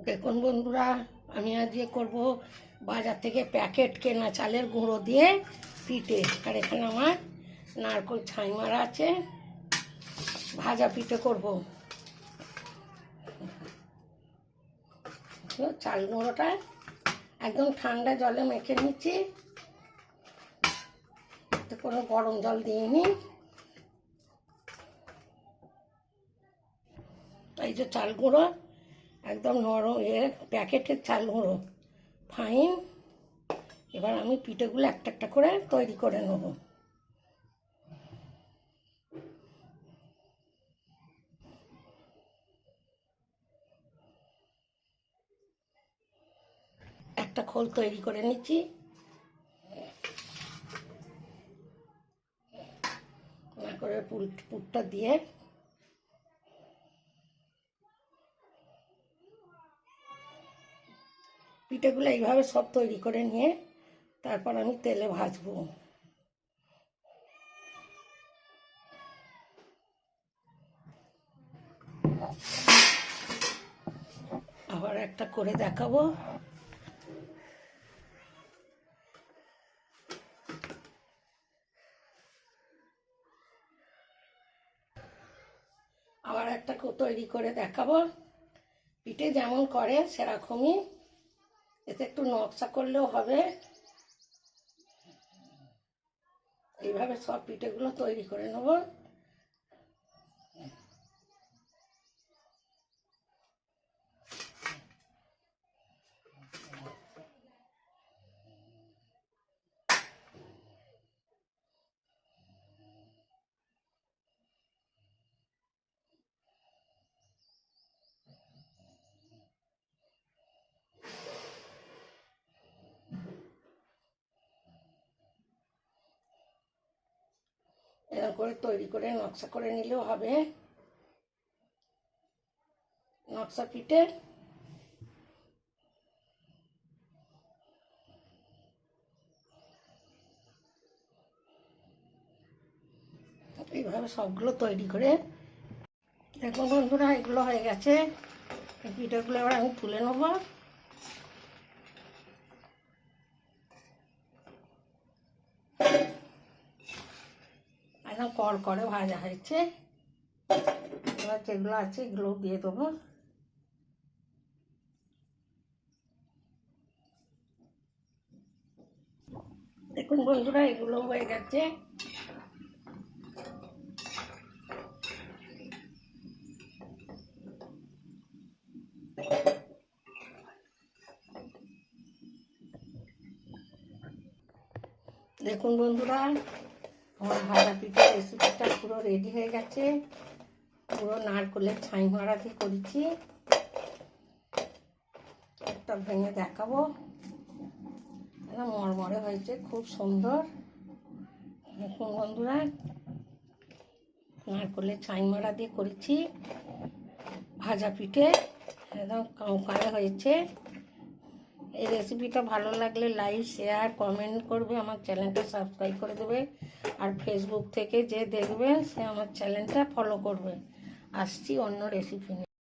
দেখুন বন্ধুরা, আমি আজকে করব বাজার থেকে প্যাকেট কেনা চালের গুঁড়ো দিয়ে পিঠে। আর এখানে আমার নারকেল ছাই মারা আছে, ভাজা পিঠে করব। চাল গুঁড়োটা একদম ঠান্ডা জলে মেখে নিচ্ছি, কোনো গরম জল দিইনি। এই যে চাল গুঁড়ো একদম নরম, প্যাকেটের চাল গুঁড়ো ফাইন। এবার আমি পিঠেগুলো একটা একটা করে তৈরি করে নেব। একটা খোল তৈরি করে নিচ্ছি, না করে পুরটা দিয়ে পিঠেগুলো এইভাবে সব তৈরি করে নিয়ে তারপর আমি তেলে ভাজবো। আবার একটা করে দেখাবো। আবার একটা তৈরি করে দেখাবো। পিঠে যেমন করে সেরকমই, এতে একটু নকশা করলেও হবে। এইভাবে সব পিঠেগুলো তৈরি করে নেব। এরকম করে তৈরি করে নকশা করে নিলেও হবে নকশা পিঠে। এইভাবে সবগুলো তৈরি করে দেখুন বন্ধুরা, এগুলো হয়ে গেছে। এই পিঠেগুলো এবার আমি তুলে নেব। একদম কড়কড়ে ভাজা হয়েছে। এবার যেগুলো আছে এগুলো দিয়ে দেবো। দেখুন বন্ধুরা, এগুলো হয়ে গেছে। দেখুন বন্ধুরা, আমার ভাজা পিঠে রেসিপিটা পুরো রেডি হয়ে গেছে। পুরো নারকেলের ছাই মারা দিয়ে করেছি। একটা ভেঙে দেখাবো, মরমরে হয়েছে, খুব সুন্দর। দেখুন বন্ধুরা, নারকেলের ছাই মারা দিয়ে করেছি ভাজা পিঠে, একদম কাঁকড়া হয়েছে। এই রেসিপিটা ভালো লাগলে লাইক, শেয়ার, কমেন্ট করবে, আমার চ্যানেলটা সাবস্ক্রাইব করে দেবে। আর ফেসবুক থেকে যে দেখবেন সে আমার চ্যানেলটা ফলো করবে। আসছি অন্য রেসিপি নিয়ে।